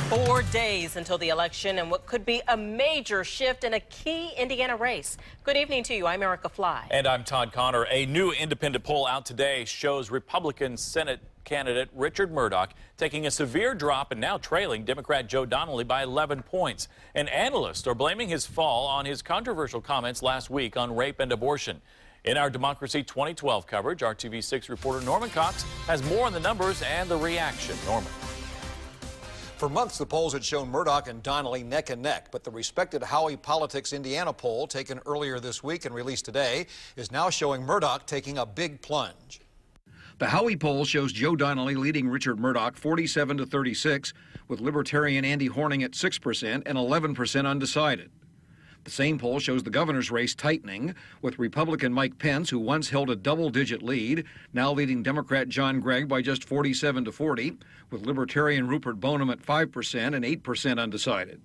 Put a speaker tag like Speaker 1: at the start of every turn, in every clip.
Speaker 1: 4 days until the election and what could be a major shift in a key Indiana race. Good evening to you. I'm Erica Fly.
Speaker 2: And I'm Todd Connor. A new independent poll out today shows Republican Senate candidate Richard Mourdock taking a severe drop and now trailing Democrat Joe Donnelly by 11 points. And analysts are blaming his fall on his controversial comments last week on rape and abortion. In our Democracy 2012 coverage, our TV6 reporter Norman Cox has more on the numbers and the reaction. Norman.
Speaker 3: For months, the polls had shown Mourdock and Donnelly neck and neck, but the respected Howey Politics Indiana poll, taken earlier this week and released today, is now showing Mourdock taking a big plunge.
Speaker 4: The Howey poll shows Joe Donnelly leading Richard Mourdock 47-36, with Libertarian Andy Horning at 6% and 11% undecided. The same poll shows the governor's race tightening, with Republican Mike Pence, who once held a double-digit lead, now leading Democrat John Gregg by just 47-40, with Libertarian Rupert Bonham at 5% and 8% undecided.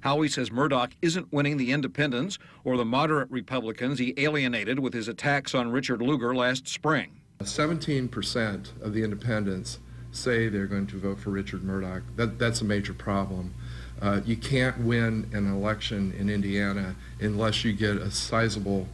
Speaker 4: Howey says Mourdock isn't winning the independents or the moderate Republicans he alienated with his attacks on Richard Lugar last spring.
Speaker 5: 17% of the independents say they're going to vote for Richard Mourdock. That's a major problem. You can't win an election in Indiana unless you get a sizable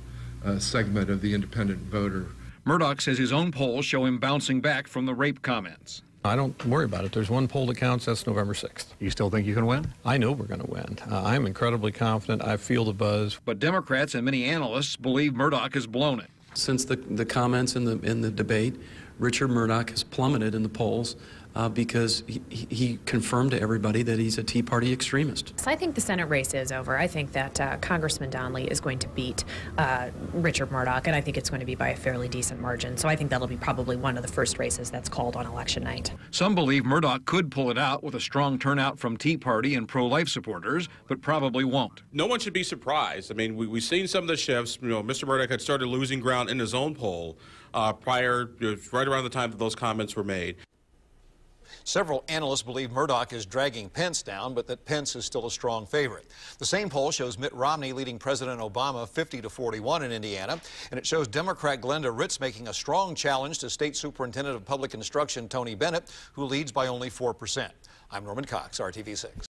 Speaker 5: segment of the independent voter.
Speaker 4: Mourdock says his own polls show him bouncing back from the rape comments.
Speaker 6: I don't worry about it. There's one poll that counts. That's November 6th.
Speaker 4: You still think you can win?
Speaker 6: I know we're going to win. I'm incredibly confident. I feel the buzz.
Speaker 4: But Democrats and many analysts believe Mourdock has blown it.
Speaker 7: Since the comments in the debate, Richard Mourdock has plummeted in the polls because he confirmed to everybody that he's a Tea Party extremist.
Speaker 8: So I think the Senate race is over. I think that Congressman Donnelly is going to beat Richard Mourdock, and I think it's going to be by a fairly decent margin. So I think that'll be probably one of the first races that's called on election night.
Speaker 4: Some believe Mourdock could pull it out with a strong turnout from Tea Party and pro-life supporters, but probably won't.
Speaker 9: No one should be surprised. I mean, we've seen some of the shifts. You know, Mr. Mourdock had started losing ground in his own poll right around the time that those comments were made.
Speaker 3: Several analysts believe Mourdock is dragging Pence down, but that Pence is still a strong favorite. The same poll shows Mitt Romney leading President Obama 50-41 in Indiana, and it shows Democrat Glenda Ritz making a strong challenge to State Superintendent of Public Instruction Tony Bennett, who leads by only 4%. I'm Norman Cox, RTV6.